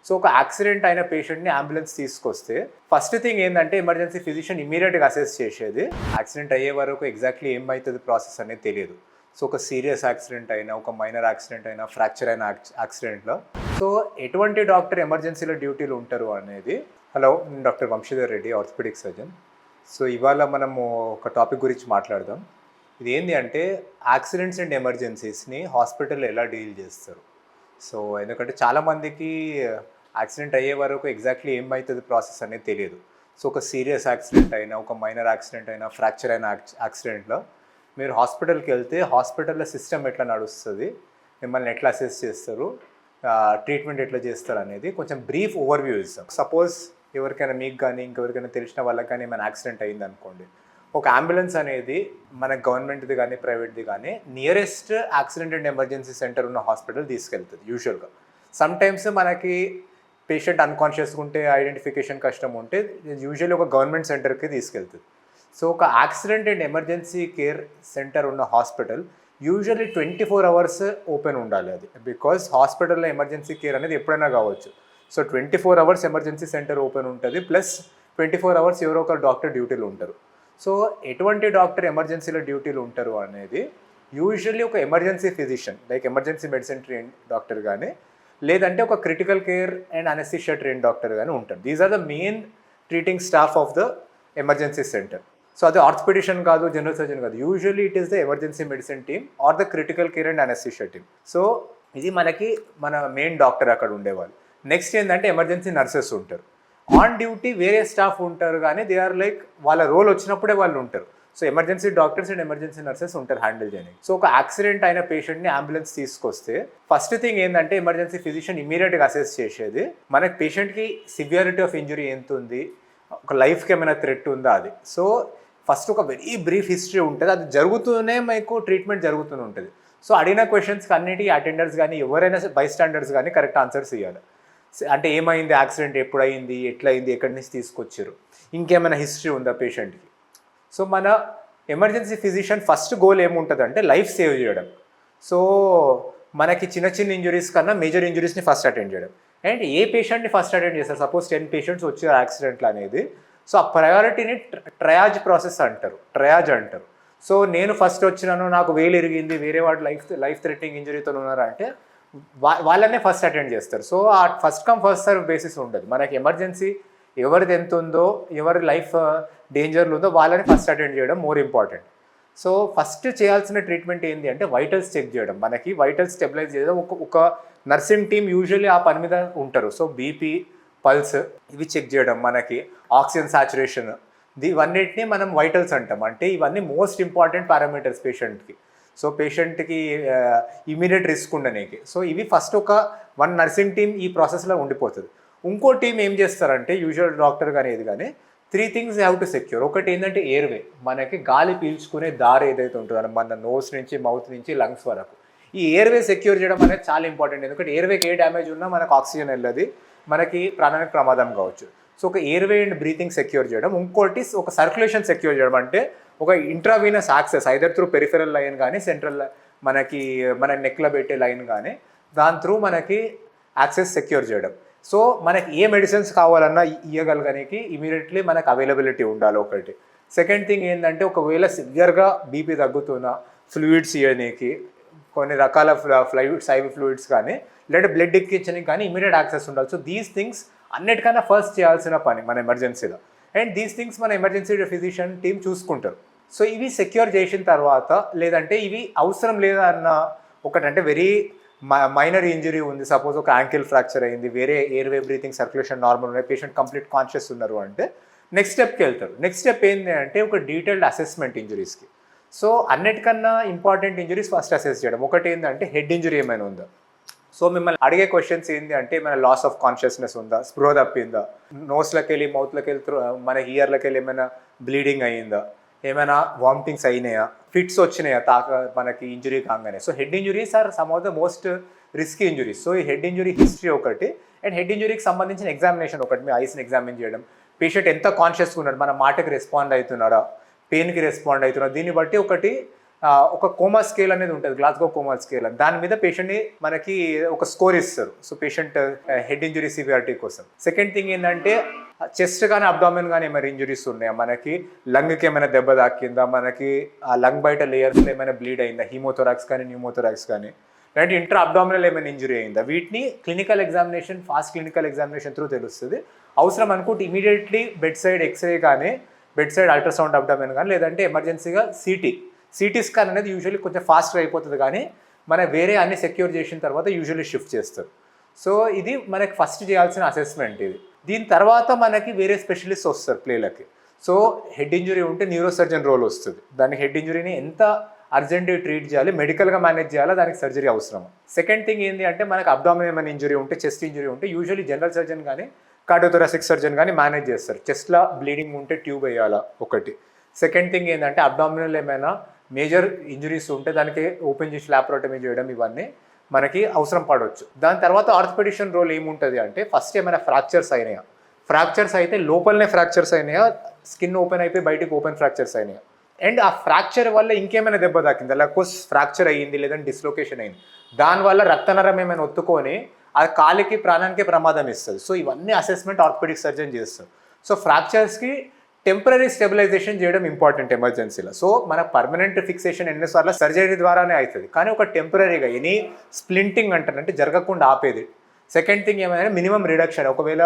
So ఒక accident అయిన పేషెంట్ని అంబులెన్స్ తీసుకొస్తే ఫస్ట్ థింగ్ ఏంటంటే ఎమర్జెన్సీ ఫిజిషియన్ ఇమీడియట్గా అసెస్ చేసేది. యాక్సిడెంట్ అయ్యే వరకు ఎగ్జాక్ట్లీ ఏమవుతుంది ప్రాసెస్ అనేది తెలియదు. సో ఒక సీరియస్ యాక్సిడెంట్ అయినా, ఒక మైనర్ యాక్సిడెంట్ అయినా, ఫ్రాక్చర్ అయిన యాక్సిడెంట్లో సో ఎటువంటి డాక్టర్ ఎమర్జెన్సీలో డ్యూటీలు ఉంటారు అనేది. హలో, నేను doctor Vamshidhar Reddy, orthopaedic surgeon. So ఇవాళ మనము ఒక టాపిక్ గురించి మాట్లాడదాం. ఇది ఏంటి అంటే యాక్సిడెంట్స్ అండ్ ఎమర్జెన్సీస్ని హాస్పిటల్లో ఎలా డీల్ చేస్తారు. సో ఎందుకంటే చాలామందికి యాక్సిడెంట్ అయ్యే వరకు ఎగ్జాక్ట్లీ ఏమవుతుంది ప్రాసెస్ అనేది తెలియదు. సో ఒక సీరియస్ యాక్సిడెంట్ అయినా, ఒక మైనర్ యాక్సిడెంట్ అయినా, ఫ్రాక్చర్ అయిన యాక్సిడెంట్లో మీరు హాస్పిటల్కి వెళ్తే హాస్పిటల్లో సిస్టమ్ ఎట్లా నడుస్తుంది, మిమ్మల్ని ఎట్లా అసెస్ చేస్తారు, ట్రీట్మెంట్ ఎట్లా చేస్తారు అనేది కొంచెం బ్రీఫ్ ఓవర్వ్యూ ఇస్తాం. సపోజ్ ఎవరికైనా మీకు కానీ ఇంకెవరికైనా తెలిసిన వాళ్ళకి కానీ ఏమైనా యాక్సిడెంట్ అయింది అనుకోండి, ఒక అంబులెన్స్ అనేది మన గవర్నమెంట్ది కానీ ప్రైవేట్ది కానీ nearest accident and emergency centre ఉన్న హాస్పిటల్ తీసుకెళ్తుంది యూజువల్గా. సమ్టైమ్స్ మనకి పేషెంట్ అన్కాన్షియస్గా ఉంటే, ఐడెంటిఫికేషన్ కష్టం ఉంటే యూజువల్లీ ఒక గవర్నమెంట్ సెంటర్కి తీసుకెళ్తుంది. సో ఒక accident and emergency care centre ఉన్న హాస్పిటల్ యూజువల్లీ 24 hours ఓపెన్ ఉండాలి. అది బికాజ్ హాస్పిటల్లో ఎమర్జెన్సీ కేర్ అనేది ఎప్పుడైనా కావచ్చు. So 24 hours emergency centre open ఉంటుంది, ప్లస్ 24 hours ఎవరో ఒక డాక్టర్ డ్యూటీలు ఉంటారు. సో ఎటువంటి డాక్టర్ ఎమర్జెన్సీలో డ్యూటీలు ఉంటారు అనేది యూజువల్లీ ఒక emergency physician, like emergency medicine train doctor కానీ, లేదంటే ఒక critical care and anaesthesia train doctor కానీ ఉంటారు. These are the main treating staff of the emergency centre. So అది ఆర్థోపెడిషన్ కాదు, జనరల్ సర్జన్ కాదు, usually it is the emergency medicine team are the critical care and anaesthesia team. So ఇది మన main doctor అక్కడ ఉండేవాళ్ళు. Next ఏంటంటే emergency nurses ఉంటారు. On duty వేరే స్టాఫ్ ఉంటారు, కానీ దే ఆర్ లైక్ వాళ్ళ రోల్ వచ్చినప్పుడే వాళ్ళు ఉంటారు. So emergency doctors and emergency nurses ఉంటారు హ్యాండిల్ చేయడానికి. సో ఒక యాక్సిడెంట్ అయిన పేషెంట్ని అంబులెన్స్ తీసుకొస్తే ఫస్ట్ థింగ్ ఏంటంటే ఎమర్జెన్సీ ఫిజిషియన్ ఇమీడియట్గా అసెస్ చేసేది మనకి పేషెంట్కి సివియారిటీ ఆఫ్ ఇంజురీ ఎంత ఉంది, ఒక లైఫ్కి ఏమైనా థ్రెట్ ఉందా అది. సో ఫస్ట్ ఒక వెరీ బ్రీఫ్ హిస్టరీ ఉంటుంది, అది జరుగుతూనే మీకు ట్రీట్మెంట్ జరుగుతూనే ఉంటుంది. సో అడిగిన క్వశ్చన్స్కి అన్నిటికీ అటెండర్స్ కానీ ఎవరైనా బై స్టాండర్డ్స్ కానీ కరెక్ట్ ఆన్సర్స్ ఇవ్వాలి. అంటే ఏమైంది, యాక్సిడెంట్ ఎప్పుడు అయింది, ఎట్లా అయింది, ఎక్కడి నుంచి తీసుకొచ్చారు, ఇంకేమైనా హిస్టరీ ఉందా పేషెంట్కి. సో మన ఎమర్జెన్సీ ఫిజిషియన్ ఫస్ట్ గోల్ ఏముంటుంది అంటే లైఫ్ సేవ్ చేయడం. సో మనకి చిన్న చిన్న ఇంజురీస్ కన్నా మేజర్ ఇంజురీస్ని ఫస్ట్ అటెండ్ చేయడం. అండ్ ఏ పేషెంట్ని ఫస్ట్ అటెండ్ చేస్తారు, సపోజ్ 10 patients వచ్చారు యాక్సిడెంట్లు అనేది. సో ఆ ప్రయారిటీని ట్రయాజ్ ప్రాసెస్ అంటారు, ట్రయాజ్ అంటారు. సో నేను ఫస్ట్ వచ్చినాను, నాకు వేలు ఇరిగింది, వేరే వాడు లైఫ్ థ్రెటనింగ్ ఇంజురీతో ఉన్నారంటే వాళ్ళనే ఫస్ట్ అటెండ్ చేస్తారు. సో ఆ first come first serve basis ఉండదు. మనకి ఎమర్జెన్సీ ఎవరిది ఎంత ఉందో, ఎవరి లైఫ్ డేంజర్లు ఉందో వాళ్ళని ఫస్ట్ అటెండ్ చేయడం మోర్ ఇంపార్టెంట్. సో ఫస్ట్ చేయాల్సిన ట్రీట్మెంట్ ఏంటి అంటే వైటల్స్ చెక్ చేయడం. మనకి వైటల్స్ స్టెబిలైజ్ చేయడం ఒక నర్సింగ్ టీమ్ యూజువల్లీ ఆ పని మీద ఉంటారు. సో బీపీ, పల్స్ ఇవి చెక్ చేయడం, మనకి ఆక్సిజన్ సాచురేషన్, ఇవన్నిటిని మనం వైటల్స్ అంటాం. అంటే ఇవన్నీ మోస్ట్ ఇంపార్టెంట్ పారామీటర్స్ పేషెంట్కి. సో పేషెంట్కి ఇమీడియట్ రిస్క్ ఉండడానికి. సో ఇవి ఫస్ట్ వన్ నర్సింగ్ టీమ్ ఈ ప్రాసెస్లో ఉండిపోతుంది. ఇంకో టీం ఏం చేస్తారంటే యూజువల్ డాక్టర్ కానీ ఏది కానీ 3 things హ్యావ్ టు సెక్యూర్. ఒకటి ఏంటంటే ఎయిర్వే, మనకి గాలి పీల్చుకునే దారి ఏదైతే ఉంటుందో మన నోస్ నుంచి మౌత్ నుంచి లంగ్స్ వరకు, ఈ ఎయిర్వే సెక్యూర్ చేయడం అనేది చాలా ఇంపార్టెంట్. ఎందుకంటే ఎయిర్వేకి ఏ డ్యామేజ్ ఉన్నా మనకు ఆక్సిజన్ వెళ్ళదు, మనకి ప్రాణానికి ప్రమాదం కావచ్చు. సో ఒక ఎయిర్వే అండ్ బ్రీతింగ్ సెక్యూర్ చేయడం. ఇంకోటి ఒక సర్క్యులేషన్ సెక్యూర్ చేయడం, అంటే ఒక intravenous access either through peripheral line కానీ, సెంట్రల్ మనకి మన నెక్లో పెట్టే లైన్ కానీ, దాని త్రూ మనకి యాక్సెస్ సెక్యూర్ చేయడం. సో మనకి ఏ మెడిసిన్స్ కావాలన్నా ఇవ్వగలగడానికి ఇమీడియట్లీ మనకు అవైలబిలిటీ ఉండాలి ఒకటి. సెకండ్ థింగ్ ఏంటంటే ఒకవేళ సివియర్గా బీపీ తగ్గుతున్న ఫ్లూయిడ్స్ ఇవ్వడానికి, కొన్ని రకాల ఫ్లూయిడ్స్, ఐవి ఫ్లూయిడ్స్ కానీ, లేదా బ్లడ్ ఎక్కించడానికి కానీ ఇమీడియట్ యాక్సెస్ ఉండాలి. సో దీస్ థింగ్స్ అన్నిటికన్నా ఫస్ట్ చేయాల్సిన పని మన ఎమర్జెన్సీలో. అండ్ దీస్ థింగ్స్ మన ఎమర్జెన్సీ ఫిజిషియన్ టీమ్ చూసుకుంటారు. సో ఇవి సెక్యూర్ చేసిన తర్వాత, లేదంటే ఇవి అవసరం లేదా అన్న ఒకటంటే వెరీ మైనర్ ఇంజరీ ఉంది, సపోజ్ ఒక యాంకిల్ ఫ్రాక్చర్ అయింది, వేరే ఎయిర్వే బ్రీతింగ్ సర్క్యులేషన్ నార్మల్ ఉన్నాయి, పేషెంట్ కంప్లీట్ కాన్షియస్ ఉన్నారు అంటే నెక్స్ట్ స్టెప్కి వెళ్తారు. నెక్స్ట్ స్టెప్ ఏంటి అంటే ఒక డీటెయిల్డ్ అసెస్మెంట్ ఇంజరీస్కి. సో అన్నిటికన్నా ఇంపార్టెంట్ ఇంజరీస్ ఫస్ట్ అసెస్ చేయడం. ఒకటి ఏంటంటే హెడ్ ఇంజరీ ఏమైనా ఉందా. సో మిమ్మల్ని అడిగే క్వశ్చన్స్ ఏంటి అంటే ఏమైనా లాస్ ఆఫ్ కాన్షియస్నెస్ ఉందా, స్పృహ తప్పిందా, నోస్లోకి వెళ్ళి మౌత్లోకి వెళ్ళి మన ఇయర్లోకి వెళ్ళి ఏమైనా బ్లీడింగ్ అయ్యిందా, ఏమైనా వామిటింగ్స్ అయినాయా, ఫిట్స్ వచ్చినాయా మనకి ఇంజరీ కాగానే. So head injuries are some of the most risky injuries. So ఈ హెడ్ ఇంజరీ హిస్టరీ ఒకటి, అండ్ హెడ్ ఇంజరీకి సంబంధించిన ఎగ్జామినేషన్ ఒకటి, మీ ఐస్ని ఎగ్జామిన్ చేయడం, పేషెంట్ ఎంత కాన్షియస్గా ఉన్నాడు, మన మాటకి రెస్పాండ్ అవుతున్నాడా, పెయిన్కి రెస్పాండ్ అవుతున్నాడా, దీన్ని బట్టి ఒకటి ఒక కోమా స్కేల్ అనేది ఉంటుంది, గ్లాస్గో కోమా స్కేల్ అని. దాని మీద పేషెంట్ని మనకి ఒక స్కోర్ ఇస్తారు. So patient head injury severity కోసం. సెకండ్ థింగ్ ఏంటంటే చెస్ట్ కానీ అబ్డామిన్ కానీ ఏమైనా ఇంజరీస్ ఉన్నాయా, మనకి లంగ్కి ఏమైనా దెబ్బ తాకిందా, మనకి ఆ లంగ్ బయట లేయర్స్లో ఏమైనా బ్లీడ్ అయిందా, హీమోథొరాక్స్ కానీ న్యూమోథొరాక్స్ కానీ, లేదంటే ఇంట్రా అబ్డామినల్ ఏమైనా ఇంజరీ అయిందా, వీటిని clinical examination, fast clinical examination through తెలుస్తుంది. అవసరం అనుకుంటే ఇమీడియట్లీ బెడ్ సైడ్ ఎక్స్రే కానీ, బెడ్ సైడ్ అల్ట్రాసౌండ్ అబ్డామిన్ కానీ, లేదంటే ఎమర్జెన్సీగా సిటీ స్కాన్ అనేది యూజువల్లీ కొంచెం ఫాస్ట్గా అయిపోతుంది, కానీ మన వేరే అన్ని సెక్యూర్ చేసిన తర్వాత యూజువల్లీ షిఫ్ట్ చేస్తారు. సో ఇది మనకి ఫస్ట్ చేయాల్సిన అసెస్మెంట్ ఇది. దీని తర్వాత మనకి వేరే స్పెషలిస్ట్ వస్తారు ప్లేలకి. సో హెడ్ ఇంజరీ ఉంటే న్యూరో సర్జన్ రోల్ వస్తుంది. దానికి హెడ్ ఇంజరీని ఎంత అర్జెంట్గా ట్రీట్ చేయాలి, మెడికల్గా మేనేజ్ చేయాలా, దానికి సర్జరీ అవసరం. సెకండ్ థింగ్ ఏంటి అంటే మనకి అబ్డామిన్ ఏమైనా ఇంజరీ ఉంటే, చెస్ట్ ఇంజరీ ఉంటే యూజువల్లీ జనరల్ సర్జన్ కానీ కార్డియోథొరాసిక్ సర్జన్ కానీ మేనేజ్ చేస్తారు. చెస్ట్లో బ్లీడింగ్ ఉంటే ట్యూబ్ వేయాలా ఒకటి. సెకండ్ థింగ్ ఏంటంటే అబ్డామినల్ ఏమైనా మేజర్ ఇంజరీస్ ఉంటే దానికి ఓపెన్ చేసి ల్యాప్రోటమీ చేయడం, ఇవన్నీ మనకి అవసరం పడవచ్చు. దాని తర్వాత ఆర్థోపెడిషన్ రోల్ ఏముంటుంది అంటే ఫస్ట్ ఏమైనా ఫ్రాక్చర్స్ అయినాయా, ఫ్రాక్చర్స్ అయితే లోపలనే ఫ్రాక్చర్స్ అయినాయా, స్కిన్ ఓపెన్ అయిపోయి బయటికి ఓపెన్ ఫ్రాక్చర్స్ అయినాయా, అండ్ ఆ ఫ్రాక్చర్ వల్ల ఇంకేమైనా దెబ్బ తాకిందా, లేకపోతే ఫ్రాక్చర్ అయ్యింది లేదంటే డిస్లొకేషన్ అయింది, దానివల్ల రక్తనరం ఏమైనా ఒత్తుకొని అది కాలికి ప్రాణానికి ప్రమాదం ఇస్తుంది. సో ఇవన్నీ అసెస్మెంట్ ఆర్థోపెడిక్ సర్జన్ చేస్తారు. సో ఫ్రాక్చర్స్కి టెంపరీ స్టెబిలైజేషన్ చేయడం ఇంపార్టెంట్ ఎమర్జెన్సీలో. సో మన పర్మనెంట్ ఫిక్సేషన్ ఎన్నిసార్లు సర్జరీ ద్వారానే అవుతుంది, కానీ ఒక టెంపరీగా ఎనీ స్ప్లింటింగ్ అంటారంటే జరగకుండా ఆపేది. సెకండ్ థింగ్ ఏమైనా మినిమం రిడక్షన్, ఒకవేళ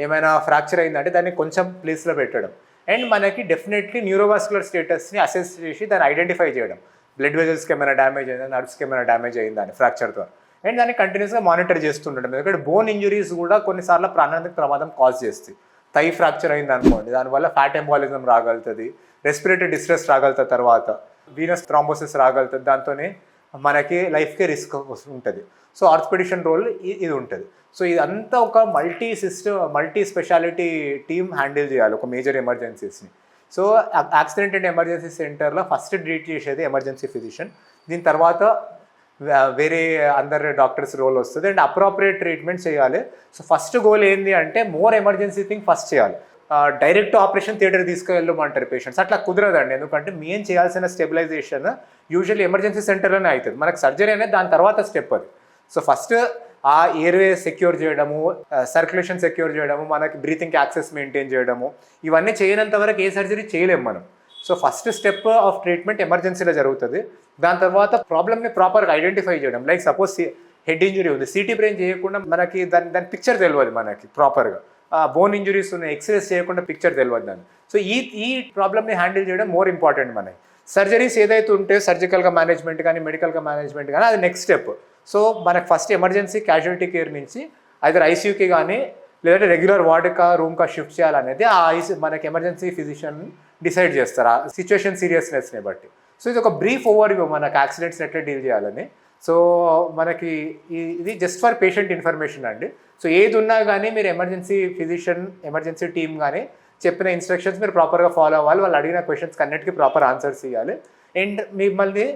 ఏమైనా ఫ్రాక్చర్ అయిందంటే దాన్ని కొంచెం ప్లేస్లో పెట్టడం, అండ్ మనకి డెఫినెట్లీ న్యూరోవాస్కులర్ స్టేటస్ని అసెస్ చేసి దాన్ని ఐడెంటిఫై చేయడం, బ్లడ్ వెజల్స్కి ఏమైనా డ్యామేజ్ అయిందా, నర్వ్స్కి ఏమైనా డ్యామేజ్ అయిందా అని ఫ్రాక్చర్ ద్వారా, అండ్ దాన్ని కంటిన్యూస్గా మానిటర్ చేస్తుండడం. ఎందుకంటే బోన్ ఇంజురీస్ కూడా కొన్నిసార్లు ప్రాణానికి ప్రమాదం కాజ్ చేస్తాయి. థై ఫ్రాక్చర్ అయింది అనుకోండి, దానివల్ల ఫ్యాట్ ఎంబాలిజం రాగలుగుతుంది, రెస్పిరేటరీ డిస్ట్రెస్ రాగలుగుతుంది, తర్వాత వీనస్ థ్రాంబోసిస్ రాగలుగుతుంది, దాంతోనే మనకి లైఫ్కే రిస్క్ ఉంటుంది. సో ఆర్థోపెడిషన్ రోల్ ఇది ఉంటుంది. సో ఇదంతా ఒక మల్టీ స్పెషాలిటీ టీమ్ హ్యాండిల్ చేయాలి ఒక మేజర్ ఎమర్జెన్సీస్ని. సో యాక్సిడెంట్ అండ్ ఎమర్జెన్సీ సెంటర్లో ఫస్ట్ ట్రీట్ చేసేది ఎమర్జెన్సీ ఫిజిషియన్, దీని తర్వాత వేరే అందరు డాక్టర్స్ రోల్ వస్తుంది, అండ్ అప్రోప్రియేట్ ట్రీట్మెంట్ చేయాలి. సో ఫస్ట్ గోల్ ఏంటి అంటే మోర్ ఎమర్జెన్సీ థింగ్ ఫస్ట్ చేయాలి. డైరెక్ట్ ఆపరేషన్ థియేటర్ తీసుకెళ్ళమంటారు పేషెంట్స్, అట్లా కుదరదండి. ఎందుకంటే మెయిన్ చేయాల్సిన స్టెబిలైజేషన్ యూజువల్లీ ఎమర్జెన్సీ సెంటర్లోనే అవుతుంది, మనకు సర్జరీ అనేది దాని తర్వాత స్టెప్ అది. సో ఫస్ట్ ఆ ఎయిర్వే సెక్యూర్ చేయడము, సర్క్యులేషన్ సెక్యూర్ చేయడము, మనకి బ్రీతింగ్ యాక్సెస్ మెయింటైన్ చేయడము, ఇవన్నీ చేయనంత వరకు ఏ సర్జరీ చేయలేము మనం. So first step of treatment ఎమర్జెన్సీలో జరుగుతుంది. దాని తర్వాత ప్రాబ్లమ్ని ప్రాపర్గా ఐడెంటిఫై చేయడం. లైక్ సపోజ్ హెడ్ ఇంజరీ ఉంది, సిటీ బ్రెయిన్ చేయకుండా మనకి దాని పిక్చర్ తెలియదు మనకి ప్రాపర్గా, బోన్ ఇంజరీస్ ఉన్నాయి, ఎక్స్రేస్ చేయకుండా పిక్చర్ తెలియదు దాన్ని. సో ఈ ప్రాబ్లమ్ని హ్యాండిల్ చేయడం మోర్ ఇంపార్టెంట్ మనకి. సర్జరీస్ ఏదైతే ఉంటే సర్జికల్గా మేనేజ్మెంట్ కానీ మెడికల్గా మేనేజ్మెంట్ కానీ అది నెక్స్ట్ స్టెప్. సో మనకు ఫస్ట్ ఎమర్జెన్సీ క్యాజువాలిటీ కేర్ నుంచి ఐదర్ ఐసీయూకి కానీ లేదంటే రెగ్యులర్ వార్డుకా రూమ్కా షిఫ్ట్ చేయాలనేది మనకి ఎమర్జెన్సీ ఫిజిషియన్ డిసైడ్ చేస్తారు ఆ సిచ్యువేషన్ సీరియస్నెస్ని బట్టి. సో ఇది ఒక బ్రీఫ్ ఓవర్వ్యూ మనకు యాక్సిడెంట్స్ని ఎట్లా డీల్ చేయాలని. సో మనకి ఇది జస్ట్ ఫర్ పేషెంట్ ఇన్ఫర్మేషన్ అండి. సో ఏది ఉన్నా కానీ మీరు ఎమర్జెన్సీ ఫిజిషియన్, ఎమర్జెన్సీ టీమ్ కానీ చెప్పిన ఇన్స్ట్రక్షన్స్ మీరు ప్రాపర్గా ఫాలో అవ్వాలి, వాళ్ళు అడిగిన క్వశ్చన్స్కి అన్నిటికీ ప్రాపర్ ఆన్సర్స్ ఇవ్వాలి, అండ్ మిమ్మల్ని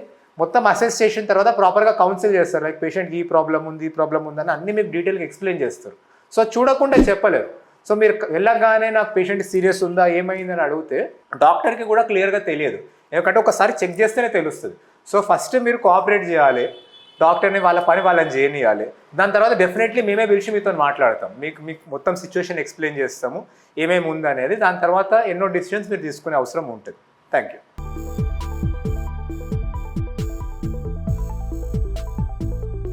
మొత్తం అసెస్ చేసిన తర్వాత ప్రాపర్గా కౌన్సిల్ చేస్తారు. లైక్ పేషెంట్కి ఈ ప్రాబ్లం ఉంది, ఈ ప్రాబ్లం ఉందని అన్నీ మీకు డీటెయిల్గా ఎక్స్ప్లెయిన్ చేస్తారు. సో చూడకుండా చెప్పలేరు. సో మీరు వెళ్ళగానే నాకు పేషెంట్ సీరియస్ ఉందా ఏమైందని అడిగితే డాక్టర్కి కూడా క్లియర్గా తెలియదు, ఎందుకంటే ఒకసారి చెక్ చేస్తేనే తెలుస్తుంది. సో ఫస్ట్ మీరు కోఆపరేట్ చేయాలి, డాక్టర్ని వాళ్ళ పని వాళ్ళని చేయనియాలి. దాని తర్వాత డెఫినెట్లీ మేమే పిలిచి మీతో మాట్లాడతాం, మీకు మొత్తం సిచ్యువేషన్ ఎక్స్ప్లెయిన్ చేస్తాము ఏమేమి ఉందనేది. దాని తర్వాత ఎన్నో డిసిషన్స్ మీరు తీసుకునే అవసరం ఉంటుంది. Thank you.